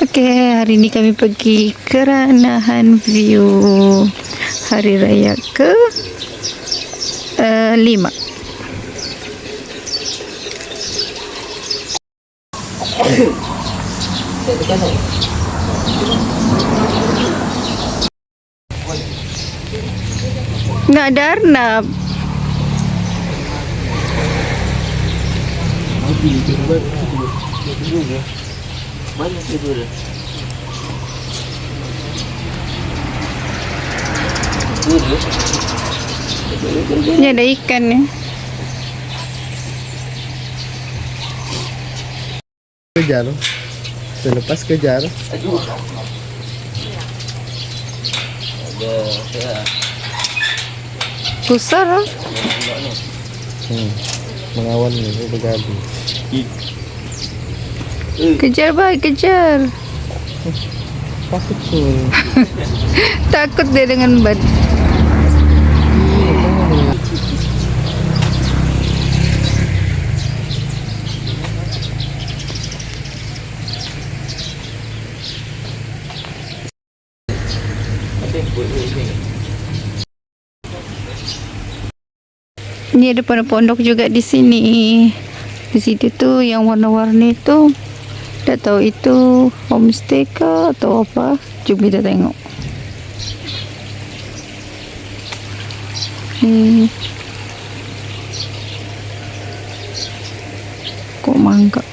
Okey, hari ni kami pergi Keranahan View Hari Raya ke 5. Nak ada Arnab. Mana tidur dia? Ni ada ikan ni. Kejar. Selepas kejar. Aduh. Ada. Besar lah. Mengawal ni bergaduh. Kejar baik, kejar. Takut tu. Takut dia dengan ban. Ni ada pondok juga di sini. Di situ tu yang warna-warni tu. Tak tahu itu homestay ke atau apa. Jom kita tengok. Ni kok mangga.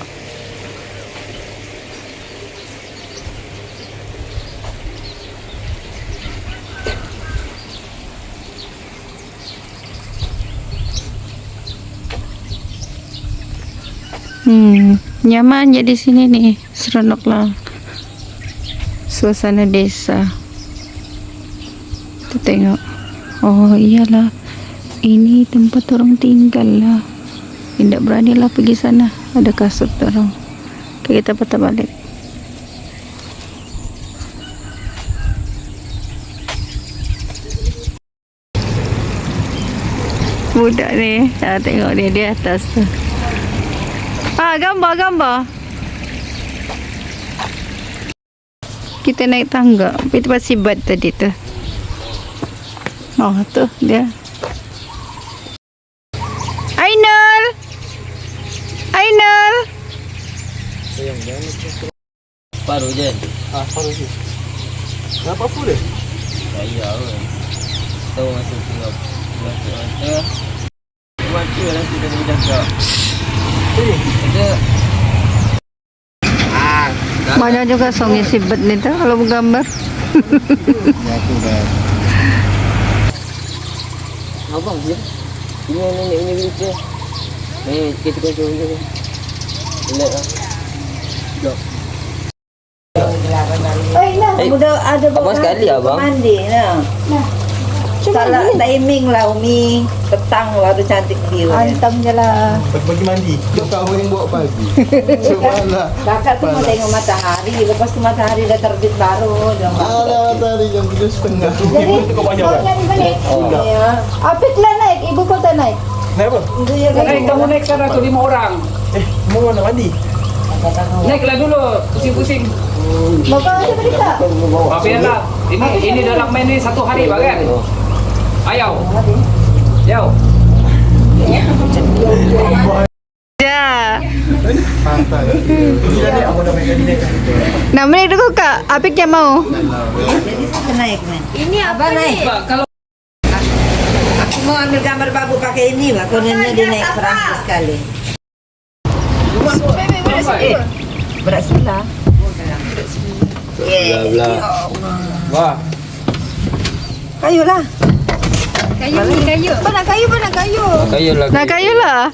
Nyaman ya di sini nih, seronok lah. Suasana desa. Kita tengok. Oh iyalah, ini tempat orang tinggal lah. Tidak berani lah pergi sana. Ada kasut orang. Kita patah balik. Budak ni, tengok dia di atas tu. Gambar. Kita naik tangga. Pergi tempat Sibat tadi tu. Oh, tu dia. Ainul. Paruh je. Paruh tu. Kenapa full dia? Saya kan. Tahu masuk tengok. Masuk mata. Mata nanti dah jaga. Ada. Banyak juga songnya Sibat ni tu kalau bergambar. Aku dah. Abang dia. Ini nenek punya bilik dia. Kita kontrol je. Relax lah. Jom. Udah ada Abang sekali abang. mandi lah. Salah timing lah Umi. Petang baru cantik view. Hantam je lah. Pergi mandi. Kau yang buat pagi. Semalam. Kakak tu mau tengok matahari. Lepas tu matahari dah terbit baru. Alah tadi jam 7.30. Jadi kau nyari balik. Ya. Apit lah naik, ibu kota naik. Kenapa? Itu ya Naik, kamu naik sekarang tu 5 orang. Mau mana mandi? Naiklah dulu, pusing-pusing. Bapak ada berita? Biarlah. Ini dalam main ni 1 hari bagan. Ayo. Yo. Ya. Pantai. Nak naik dulu kak? Apik yang mau? Jadi saya naik nih. Ini apa naik? nih? Kalau Aku mau ambil gambar babu pakai ini lah. Kononnya dia naik Perancis sekali. Berat sebelah. Belah. wah, Kayu lah. Kayu ni kayu. Mana kayu? Kayu lah. Nak kayu lah.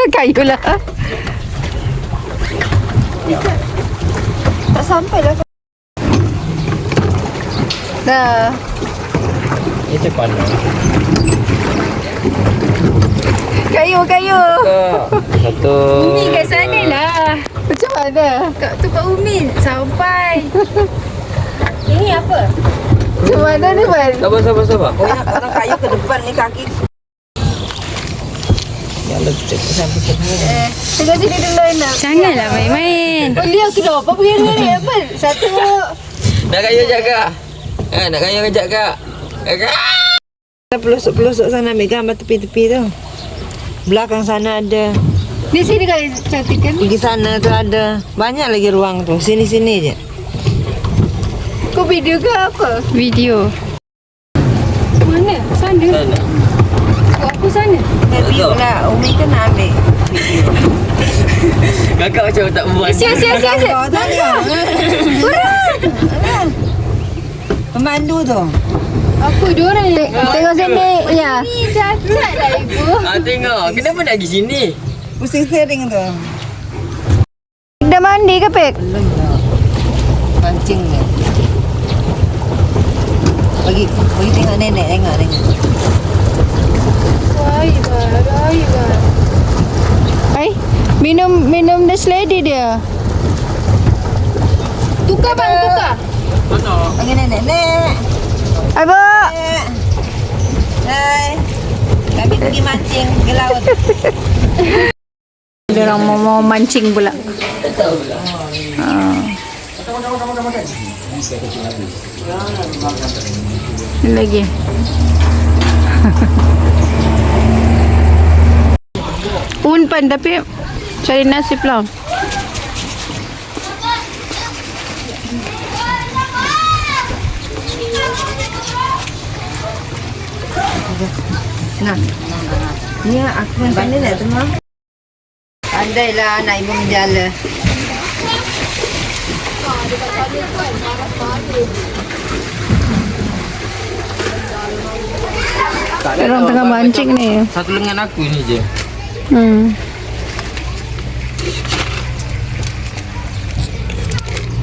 Kayu lah. Tak sampai lah. Dah. Ini cepat lah. Kayu. Satu. Umi kat sana lah. Macam mana? Kat tempat Umi sampai. Ini apa? Macam mana ni Ban? Sabar. Orang kayu ke depan ni kaki. Yang Tengok sini dulu nak. Janganlah main-main. Beliau kira apa pergi ni apa? Satu. Nak kaya jaga. Nak kaya kejap kak. Kakak. Pelosok-pelosok sana ambil gambar tepi-tepi tu. Belakang sana ada. Di sini kan cantik kan? Pergi sana tu ada. Banyak lagi ruang tu. Sini-sini je. Kau video ke apa? Video. Mana? Sana. Kau aku sana. Tapi pula Umi kan nak ambil. Kakak macam tak buat. Siap. Kau tanya. Pemandu tu. Aku diorang ni. Tengok sini. Ya. Ni cacat lah ibu. Tengok. Kenapa nak pergi sini? Pusing steering tu. Dah mandi ke, Pek? Pancing ni. Bagi tengok nenek, tengok. Raiba. Hai. Minum Dash Lady dia. Tukar bang, tukar. Panggil nenek. Nek. Hai, Bu. Nek. Hai. Kami pergi mancing ke laut. Dia orang mau mancing pula. Ini lagi. Umpan tapi cari nasib lah. Nah. Ni aku yang pandai nak semua. Pandailah anak ibu menjala. Orang tengah mancing ni. Satu lengan aku ni je.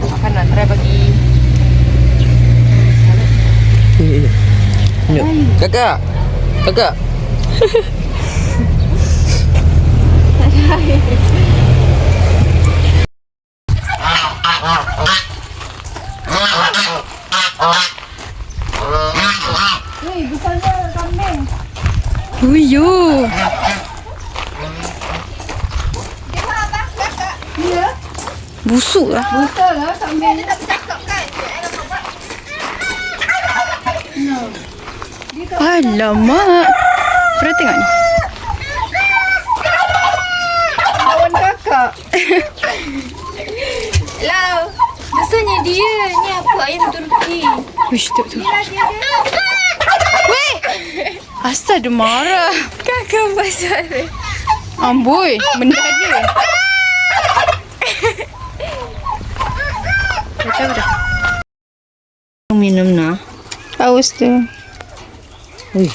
Akan nak try bagi. Kakak. Uyuh. Busuk lah. Betul lah kambing. Alamak. Pernah tengok ni? Kawan kakak. Lau. Rasanya dia. Ni apa ayam Turki. Wish tu. Weh. Asal dia marah. Kakak pasal. Amboi. Benda dia. Tahu dah. Minum nah. Haus tu. Ui.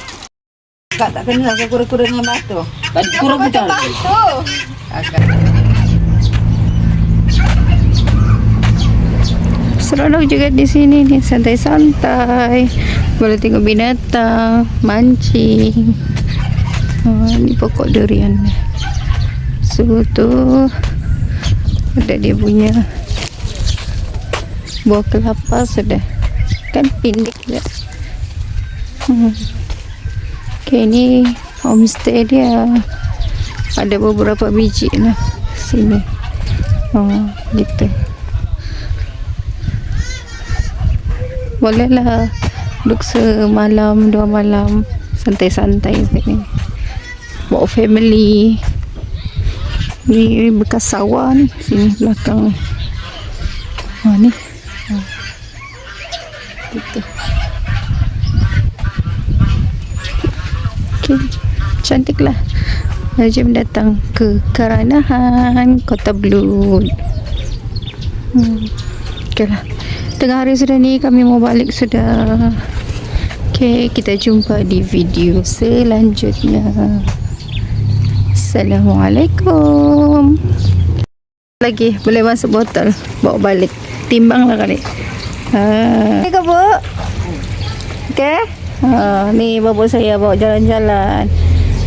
Kak tak kenal ke kura-kura dengan batu? Tadi kurang kita. Seronok juga di sini ni, santai-santai. Boleh tengok binatang, mancing. Ni pokok durian ni. So tu ada dia punya buah kelapa sudah. Kan pindik je. Okay, ni homestay dia. Ada beberapa biji lah sini. Gitu. Bolehlah duduk semalam, 2 malam santai-santai sini. Bawa family. Ni bekas sawah ni sini belakang ni. Ni. Gitu. Okay. Cantik lah. Jom datang ke Keranahan, Kota Belud. Okay lah. Tengah hari sudah ni, kami mau balik sudah. Okay, kita jumpa di video selanjutnya. Assalamualaikum. Lagi boleh masuk botol, bawa balik. Timbang lah kali. Ni ke Bu? Okay. Ni bawa saya bawa jalan-jalan.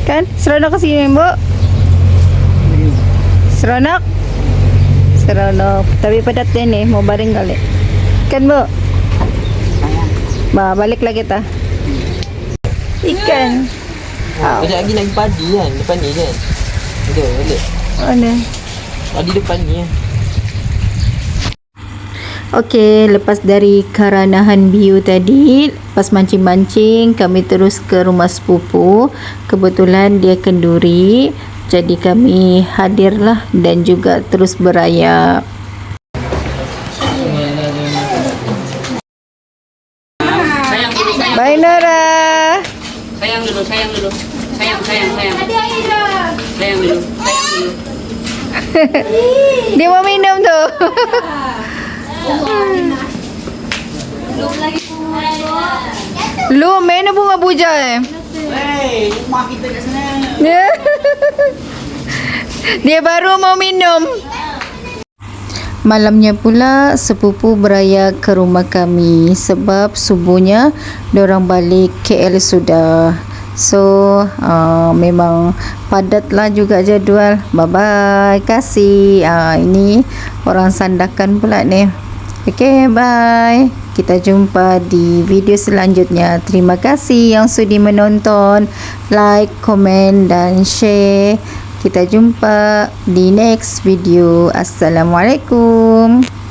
Kan? Seronok ke sini, Bu? Seronok? Seronok. Tapi padat ni mau baring kali. Kan, Bu? Balik lagi kita. Ikan. Kejap lagi nak pergi padi kan. Depan ni kan. Ada. Mana? Di depan ni. Okey, lepas dari Karanahan Biu tadi, lepas mancing-mancing, kami terus ke rumah sepupu. Kebetulan dia kenduri, jadi kami hadirlah dan juga terus berayap. Bye Nora. Sayang dulu. Sayang dulu. Dia mau minum tu. Lu mana bunga buja rumah kita kat sana. Dia baru mau minum. Malamnya pula sepupu beraya ke rumah kami sebab subuhnya diorang balik KL sudah. So memang padatlah juga jadual. Bye bye, kasih. Ini orang Sandakan pula ni. Okay, bye. Kita jumpa di video selanjutnya. Terima kasih yang sudi menonton. Like, komen dan share. Kita jumpa di next video. Assalamualaikum.